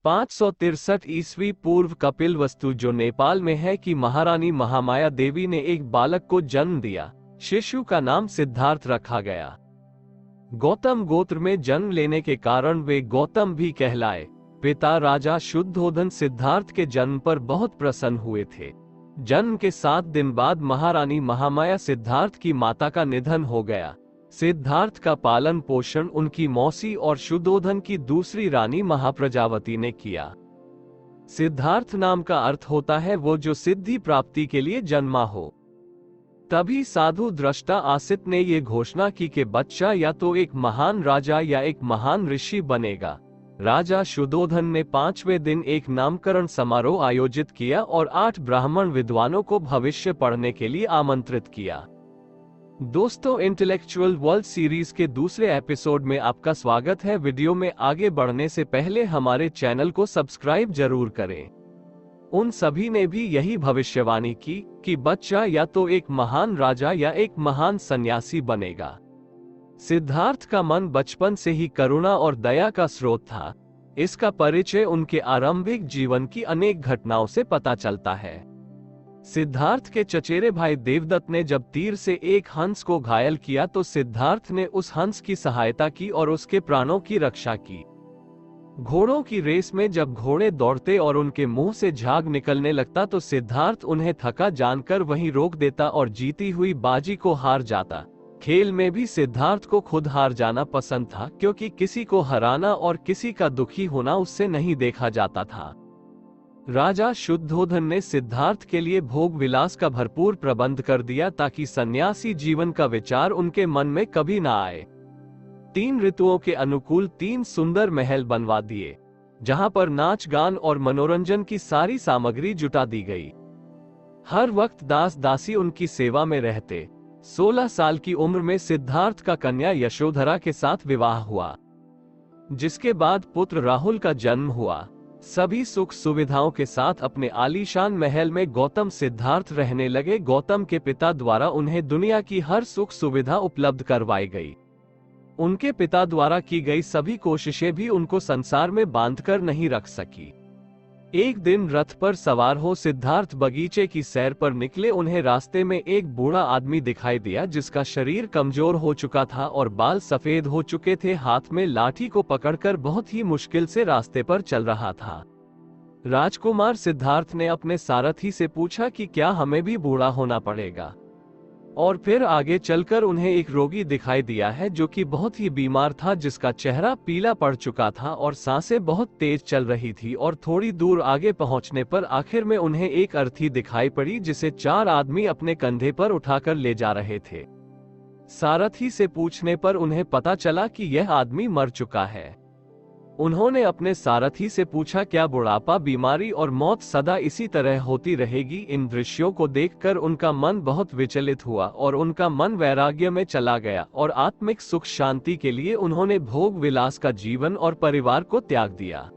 563 ईस्वी पूर्व कपिलवस्तु जो नेपाल में है कि महारानी महामाया देवी ने एक बालक को जन्म दिया। शिशु का नाम सिद्धार्थ रखा गया। गौतम गोत्र में जन्म लेने के कारण वे गौतम भी कहलाए। पिता राजा शुद्धोधन सिद्धार्थ के जन्म पर बहुत प्रसन्न हुए थे। जन्म के 7 दिन बाद महारानी महामाया सिद्धार्थ की माता का निधन हो गया। सिद्धार्थ का पालन पोषण उनकी मौसी और शुद्धोधन की दूसरी रानी महाप्रजावती ने किया। सिद्धार्थ नाम का अर्थ होता है वो जो सिद्धि प्राप्ति के लिए जन्मा हो। तभी साधु दृष्टा आसित ने ये घोषणा की कि बच्चा या तो एक महान राजा या एक महान ऋषि बनेगा। राजा शुद्धोधन ने 5वें दिन एक नामकरण समारोह आयोजित किया और 8 ब्राह्मण विद्वानों को भविष्य पढ़ने के लिए आमंत्रित किया। दोस्तों, इंटेलेक्चुअल वर्ल्ड सीरीज के दूसरे एपिसोड में आपका स्वागत है। वीडियो में आगे बढ़ने से पहले हमारे चैनल को सब्सक्राइब जरूर करें। उन सभी ने भी यही भविष्यवाणी की कि बच्चा या तो एक महान राजा या एक महान सन्यासी बनेगा। सिद्धार्थ का मन बचपन से ही करुणा और दया का स्रोत था। इसका परिचय उनके आरंभिक जीवन की अनेक घटनाओं से पता चलता है। सिद्धार्थ के चचेरे भाई देवदत्त ने जब तीर से एक हंस को घायल किया तो सिद्धार्थ ने उस हंस की सहायता की और उसके प्राणों की रक्षा की। घोड़ों की रेस में जब घोड़े दौड़ते और उनके मुंह से झाग निकलने लगता तो सिद्धार्थ उन्हें थका जानकर वहीं रोक देता और जीती हुई बाजी को हार जाता। खेल में भी सिद्धार्थ को खुद हार जाना पसंद था, क्योंकि किसी को हराना और किसी का दुखी होना उससे नहीं देखा जाता था। राजा शुद्धोधन ने सिद्धार्थ के लिए भोग विलास का भरपूर प्रबंध कर दिया ताकि सन्यासी जीवन का विचार उनके मन में कभी ना आए। 3 ऋतुओं के अनुकूल 3 सुंदर महल बनवा दिए, जहां पर नाच गान और मनोरंजन की सारी सामग्री जुटा दी गई। हर वक्त दास दासी उनकी सेवा में रहते। 16 साल की उम्र में सिद्धार्थ का कन्या यशोधरा के साथ विवाह हुआ, जिसके बाद पुत्र राहुल का जन्म हुआ। सभी सुख सुविधाओं के साथ अपने आलीशान महल में गौतम सिद्धार्थ रहने लगे। गौतम के पिता द्वारा उन्हें दुनिया की हर सुख सुविधा उपलब्ध करवाई गई। उनके पिता द्वारा की गई सभी कोशिशें भी उनको संसार में बांधकर नहीं रख सकी। एक दिन रथ पर सवार हो सिद्धार्थ बगीचे की सैर पर निकले। उन्हें रास्ते में एक बूढ़ा आदमी दिखाई दिया जिसका शरीर कमजोर हो चुका था और बाल सफेद हो चुके थे। हाथ में लाठी को पकड़कर बहुत ही मुश्किल से रास्ते पर चल रहा था। राजकुमार सिद्धार्थ ने अपने सारथी से पूछा कि क्या हमें भी बूढ़ा होना पड़ेगा, और फिर आगे चलकर उन्हें एक रोगी दिखाई दिया है जो कि बहुत ही बीमार था, जिसका चेहरा पीला पड़ चुका था और सांसें बहुत तेज चल रही थी। और थोड़ी दूर आगे पहुंचने पर आखिर में उन्हें एक अर्थी दिखाई पड़ी जिसे 4 आदमी अपने कंधे पर उठाकर ले जा रहे थे। सारथी से पूछने पर उन्हें पता चला कि यह आदमी मर चुका है। उन्होंने अपने सारथी से पूछा, क्या बुढ़ापा, बीमारी और मौत सदा इसी तरह होती रहेगी? इन दृश्यों को देखकर उनका मन बहुत विचलित हुआ और उनका मन वैराग्य में चला गया और आत्मिक सुख शांति के लिए उन्होंने भोग विलास का जीवन और परिवार को त्याग दिया।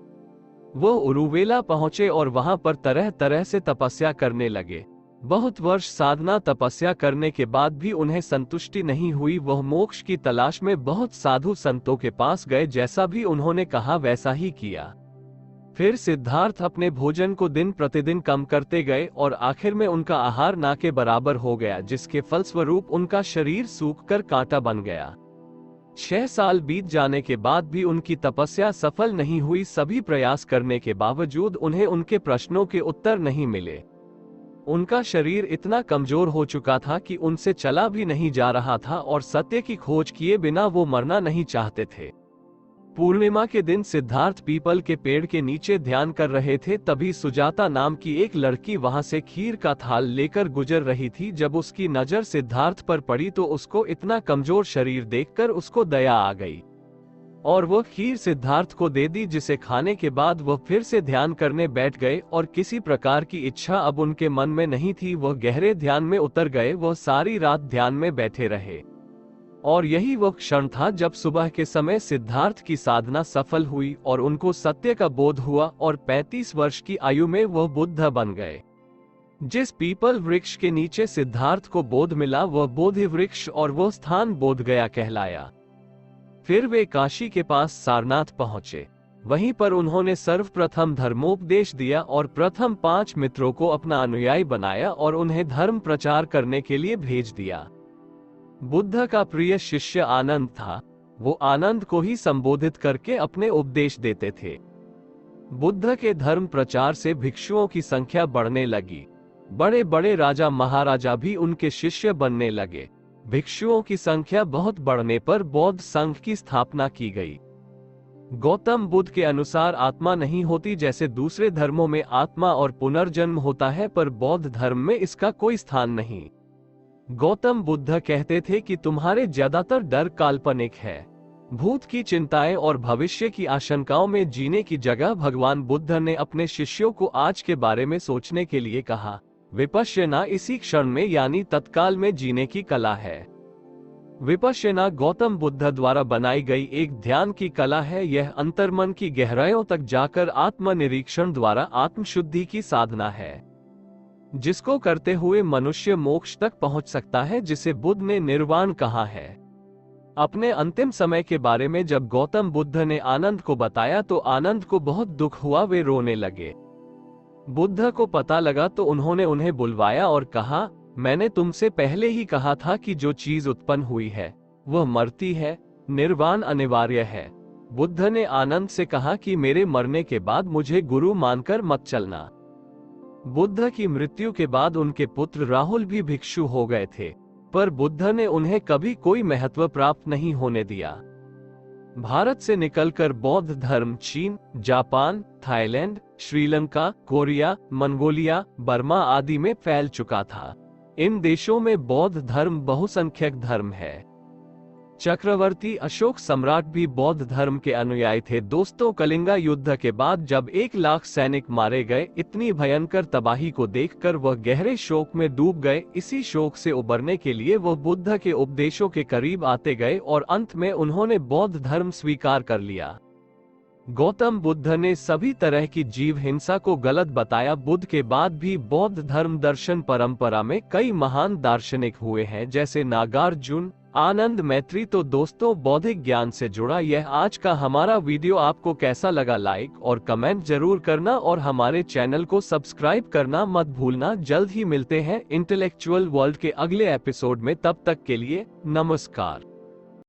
वो उरुवेला पहुंचे और वहां पर तरह तरह से तपस्या करने लगे। बहुत वर्ष साधना तपस्या करने के बाद भी उन्हें संतुष्टि नहीं हुई। वह मोक्ष की तलाश में बहुत साधु संतों के पास गए। जैसा भी उन्होंने कहा वैसा ही किया। फिर सिद्धार्थ अपने भोजन को दिन प्रतिदिन कम करते गए और आखिर में उनका आहार ना के बराबर हो गया, जिसके फलस्वरूप उनका शरीर सूखकर कांटा बन गया। 6 साल बीत जाने के बाद भी उनकी तपस्या सफल नहीं हुई। सभी प्रयास करने के बावजूद उन्हें उनके प्रश्नों के उत्तर नहीं मिले। उनका शरीर इतना कमजोर हो चुका था कि उनसे चला भी नहीं जा रहा था और सत्य की खोज किए बिना वो मरना नहीं चाहते थे। पूर्णिमा के दिन सिद्धार्थ पीपल के पेड़ के नीचे ध्यान कर रहे थे। तभी सुजाता नाम की एक लड़की वहां से खीर का थाल लेकर गुजर रही थी। जब उसकी नजर सिद्धार्थ पर पड़ी तो उसको इतना कमजोर शरीर देखकर उसको दया आ गई और वह खीर सिद्धार्थ को दे दी, जिसे खाने के बाद वह फिर से ध्यान करने बैठ गए और किसी प्रकार की इच्छा अब उनके मन में नहीं थी। वह गहरे ध्यान में उतर गए। वह सारी रात ध्यान में बैठे रहे और यही वह क्षण था जब सुबह के समय सिद्धार्थ की साधना सफल हुई और उनको सत्य का बोध हुआ और 35 वर्ष की आयु में वह बुद्ध बन गए। जिस पीपल वृक्ष के नीचे सिद्धार्थ को बोध मिला वह बोधि वृक्ष और वह स्थान बोधगया कहलाया। फिर वे काशी के पास सारनाथ पहुंचे। वहीं पर उन्होंने सर्वप्रथम धर्मोपदेश दिया और प्रथम 5 मित्रों को अपना अनुयायी बनाया और उन्हें धर्म प्रचार करने के लिए भेज दिया। बुद्ध का प्रिय शिष्य आनंद था। वो आनंद को ही संबोधित करके अपने उपदेश देते थे। बुद्ध के धर्म प्रचार से भिक्षुओं की संख्या बढ़ने लगी। बड़े बड़े राजा महाराजा भी उनके शिष्य बनने लगे। भिक्षुओं की संख्या बहुत बढ़ने पर बौद्ध संघ की स्थापना की गई। गौतम बुद्ध के अनुसार आत्मा नहीं होती जैसे दूसरे धर्मों में आत्मा और पुनर्जन्म होता है, पर बौद्ध धर्म में इसका कोई स्थान नहीं। गौतम बुद्ध कहते थे कि तुम्हारे ज्यादातर डर काल्पनिक है। भूत की चिंताएं और भविष्य की आशंकाओं में जीने की जगह भगवान बुद्ध ने अपने शिष्यों को आज के बारे में सोचने के लिए कहा। विपश्यना इसी क्षण में यानी तत्काल में जीने की कला है। विपश्यना गौतम बुद्ध द्वारा बनाई गई एक ध्यान की कला है। यह अंतर्मन की गहराइयों तक जाकर आत्मनिरीक्षण द्वारा आत्मशुद्धि की साधना है, जिसको करते हुए मनुष्य मोक्ष तक पहुंच सकता है, जिसे बुद्ध ने निर्वाण कहा है। अपने अंतिम समय के बारे में जब गौतम बुद्ध ने आनंद को बताया तो आनंद को बहुत दुख हुआ, वे रोने लगे। बुद्ध को पता लगा तो उन्होंने उन्हें बुलवाया और कहा, मैंने तुमसे पहले ही कहा था कि जो चीज उत्पन्न हुई है वह मरती है, निर्वाण अनिवार्य है। बुद्ध ने आनंद से कहा कि मेरे मरने के बाद मुझे गुरु मानकर मत चलना। बुद्ध की मृत्यु के बाद उनके पुत्र राहुल भी भिक्षु हो गए थे, पर बुद्ध ने उन्हें कभी कोई महत्व प्राप्त नहीं होने दिया। भारत से निकलकर बौद्ध धर्म चीन, Japan, Thailand, Sri Lanka, Korea, Mongolia, Burma आदि में फैल चुका था। इन देशों में बौद्ध धर्म बहुसंख्यक धर्म है। चक्रवर्ती अशोक सम्राट भी बौद्ध धर्म के अनुयायी थे। दोस्तों, कलिंगा युद्ध के बाद जब 1 लाख सैनिक मारे गए, इतनी भयंकर तबाही को देखकर वह गहरे शोक में डूब गए। इसी शोक से उबरने के लिए वह बुद्ध के उपदेशों के करीब आते गए और अंत में उन्होंने बौद्ध धर्म स्वीकार कर लिया। गौतम बुद्ध ने सभी तरह की जीव हिंसा को गलत बताया। बुद्ध के बाद भी बौद्ध धर्म दर्शन परंपरा में कई महान दार्शनिक हुए हैं, जैसे नागार्जुन, आनंद मैत्री। तो दोस्तों, बौद्धिक ज्ञान से जुड़ा यह आज का हमारा वीडियो आपको कैसा लगा, लाइक और कमेंट जरूर करना और हमारे चैनल को सब्सक्राइब करना मत भूलना। जल्द ही मिलते हैं इंटेलेक्चुअल वर्ल्ड के अगले एपिसोड में। तब तक के लिए नमस्कार।